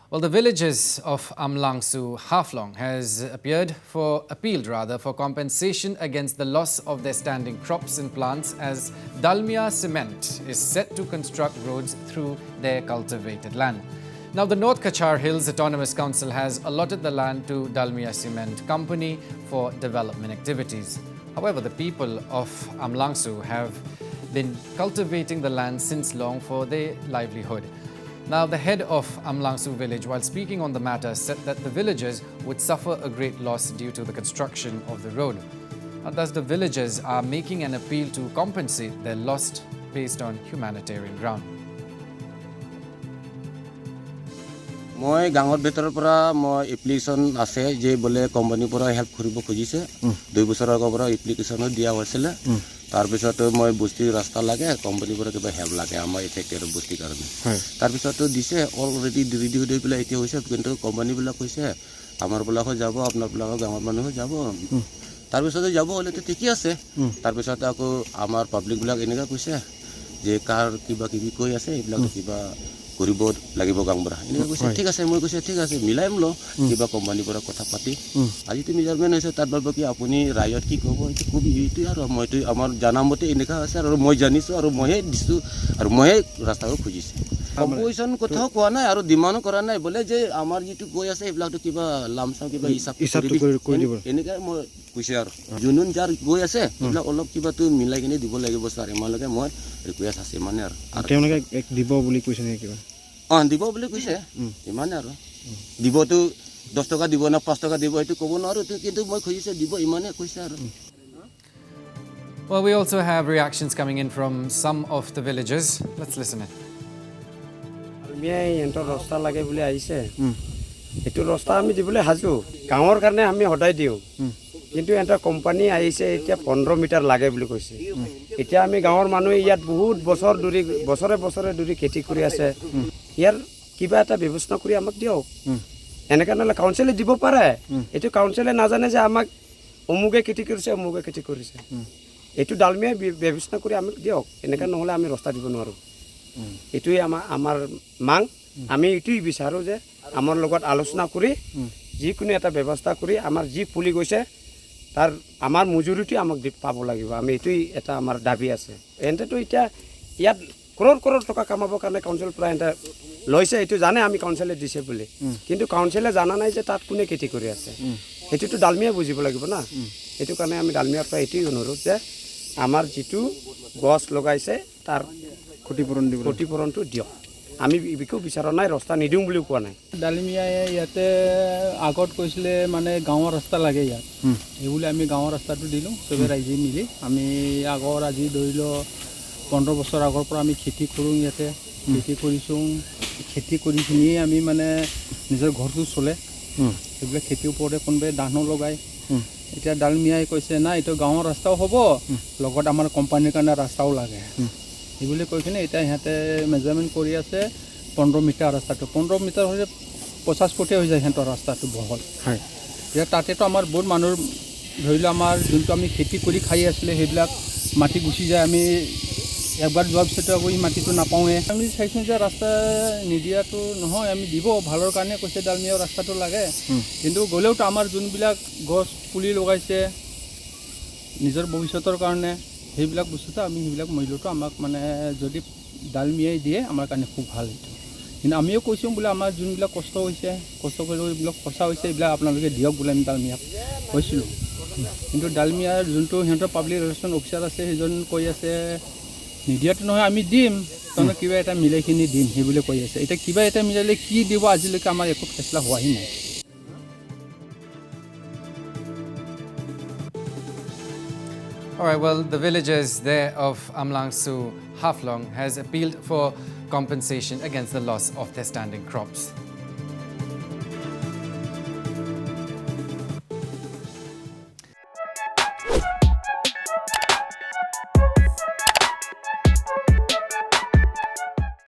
Well, the villagers of Amlangsu, Haflong, has appealed for compensation against the loss of their standing crops and plants as Dalmia Cement is set to construct roads through their cultivated land. Now, the North Cachar Hills Autonomous Council has allotted the land to Dalmia Cement Company for development activities. However, the people of Amlangsu have been cultivating the land since long for their livelihood. Now, the head of Amlangsu village, while speaking on the matter, said that the villagers would suffer a great loss due to the construction of the road. Thus, the villagers are making an appeal to compensate their loss based on humanitarian ground. মই গাঁৱৰ ভিতৰৰ পৰা মই application আছে যে বলে কোম্পানীৰ পৰা হেল্প কৰিব খুজিছে 2 বছৰৰ আগৰ পৰা এপ্লিকেশ্যন দিয়া হৈছিল তাৰ পিছত মই বস্তি ৰাস্তা লাগে কোম্পানীৰ পৰা কিবা হেল্প লাগে আমাৰ এফেক্টেড বস্তি কাৰণে তাৰ পিছত দিছে অলৰেডি ৰেডি হৈ পেলাই এতিয়া হৈছে কিন্তু কোম্পানী বিলাক কৈছে আমাৰ বিলাক যাব আপোনাৰ বিলাক গাঁৱৰ মানুহ যাব তাৰ পিছত যাব হলে তো ঠিকই আছে তাৰ পিছত আকৌ আমাৰ পাব্লিক বিলাক এনেকা কৈছে যে কাৰ কিবা কিবি কৈ আছে এইবিলাক কিবা কৰিব লাগিব গাঁওবৰা এনেকা কৈছে ঠিক আছে মই কৈছে ঠিক আছে মিলাইম ল কিবা কোম্পানীৰ পৰা কথা পাতি আজি তুমি মেজাৰমেণ্ট হৈছে তাত বাবা কি আপুনি ৰায়ত কি ক'ব এইটো কবি এইটো আৰু মইতো আমাৰ জানামতে এনেকা আছে আৰু মই জানিছো আৰু মইহে দিছো আৰু মইহে ৰাস্তাও খুজিছে কম্পোজিশন কথাও কোৱা নাই আৰু ডিমান্ড কৰা নাই বলে যে আমাৰ যেটো গৈ আছে এইবিলাকটো কিবা লামচাম কিবা হিচাপ কৰি দিব এনেকা মই কৈছে আৰু জুনুন যাৰ গৈ আছে এইবিলাক অলপ কিবাটো মিলাই কিনে দিব লাগিব স্যাৰ এমালকে মই ৰিকুৱেষ্ট আছে মানে আৰু তেওঁলোকে দিব বুলি কৈছে নে কিবা দিব বুলি কৈছে ইমানে আৰু দিবটো 10 টকা দিব না 5 টকা দিব এটো ক'ব নোৱাৰো কিন্তু মই খুজিছে দিব ইমানে কৈছে আৰু Well, we also have reactions coming in from some of the villagers. Let's listen in. মিয়াই এন্টৰ ৰাস্তা লাগে বুলি আহিছে এটো ৰাস্তা আমি দিবলৈ হাজু গাঁৱৰ কাৰণে আমি হদাই দিও কিন্তু এটা কোম্পানী আহিছে এতিয়া 15 মিটাৰ লাগে বুলি কৈছে এতিয়া আমি গাঁৱৰ মানুহ ইয়াত বহুত বছৰে ধৰি খেতি কৰি আছে ইয়াৰ কিবা এটা ব্যৱস্থা কৰি আমাক দিও এনেকা নহলে কাউন্সিলে দিব পাৰে এটো কাউন্সিলে নাজানে যে আমাক অমুকে খেতি কৰিছে এটো ডালমিয়া ব্যৱস্থা কৰি আমাক দিও এনেকা নহলে আমি ৰাস্তা দিব নোৱাৰো এটোই আমাৰ মাং আমি এটোই বিচাৰো যে আমাৰ লগত আলোচনা কৰি যিকোনো এটা ব্যৱস্থা কৰি আমাৰ যি পুলি গৈছে তাৰ আমাৰ মজুৰিটি আমাক পাব লাগিব আমি এটোই এটা আমাৰ দাবী আছে এন্তেটো এতিয়া ইয়াত কৰৰ টকা কামাবৰ কাৰণে কাউন্সিল পৰা এন্তে লৈছে এটো জানে আমি কাউন্সিলে দিছে বুলি কিন্তু কাউন্সিলে জানা নাই যে তাত কোনে খেতি কৰি আছে এটোটো ডালমিয়া বুজিব লাগিব না এটো কাৰণে আমি ডালমিয়াৰ পৰা এটোই অনুৰোধ যে আমাৰ যেটো গছ লগাইছে তাৰ ক্ষতিপূৰণটো দিয়ক আমি বিকো বিচাৰা নাই ৰাস্তা নিদিও বুলি কোৱা নাই ডালমিয়াই ইয়াতে আগত কৈছিলে মানে গাঁৱৰ ৰাস্তা লাগে ইয়াত এইবুলি আমি গাঁৱৰ ৰাস্তাটো দিলোঁ চবে ৰাইজে মিলি আমি আগৰ আজি ধৰিল 15 বছৰ আগৰ পৰা আমি খেতি কৰোঁ ইয়াতে খেতি কৰিছোঁ খেতি কৰি কিনি আমি মানে নিজৰ ঘৰটো চলে এইবিলাক খেতিৰ ওপৰতে কোনোবাই ধানো লগায় এতিয়া ডালমিয়াই কৈছে না এইটো গাঁৱৰ ৰাস্তাও হ'ব লগত আমাৰ কোম্পানীৰ কাৰণে ৰাস্তাও লাগে এইবুলি কৈ কিনে এতিয়া সিহঁতে মেজাৰমেণ্ট কৰি আছে 15 মিটাৰ ৰাস্তাটো 15 মিটাৰ হ'লে 50 ফুট হৈ যায় সিহঁতৰ ৰাস্তাটো বহল হয় এতিয়া তাতেতো আমাৰ বহুত মানুহ ধৰিলে আমাৰ যোনটো আমি খেতি কৰি খাই আছিলে সেইবিলাক মাটি গুচি যায় আমি একবাৰ যোৱাৰ পিছতো আকৌ এই মাটিটো নাপাওঁৱে আমি চাইছোঁ যে ৰাস্তা নিদিয়াটো নহয় আমি দিব ভালৰ কাৰণে কৈছে ডালমিয়া ৰাস্তাটো লাগে কিন্তু গ'লেওতো আমাৰ যোনবিলাক গছ পুলি লগাইছে নিজৰ ভৱিষ্যতৰ কাৰণে সেইবিলাক বস্তুটো আমি সেইবিলাক মূল্যটো আমাক মানে যদি ডালমিয়াই দিয়ে আমাৰ কাৰণে খুব ভাল এইটো কিন্তু আমিও কৈছোঁ বোলে আমাৰ যোনবিলাক কষ্ট হৈছে কষ্ট কৰি এইবিলাক খৰচা হৈছে এইবিলাক আপোনালোকে দিয়ক বোলে আমি ডালমিয়াক কৈছিলোঁ কিন্তু ডালমিয়াৰ যোনটো সিহঁতৰ পাব্লিক ৰিলেশ্যন অফিচাৰ আছে সেইজন কৈ আছে নিদিয়াটো নহয় আমি দিম তাৰমানে কিবা এটা মিলাইখিনি দিম সেইবুলি কৈ আছে এতিয়া কিবা এটা মিলালে কি দিব আজিলৈকে আমাৰ একো ফেচলা হোৱাই নাই All right, well, the villagers there of Amlangsu, Haflong, has appealed for compensation against the loss of their standing crops.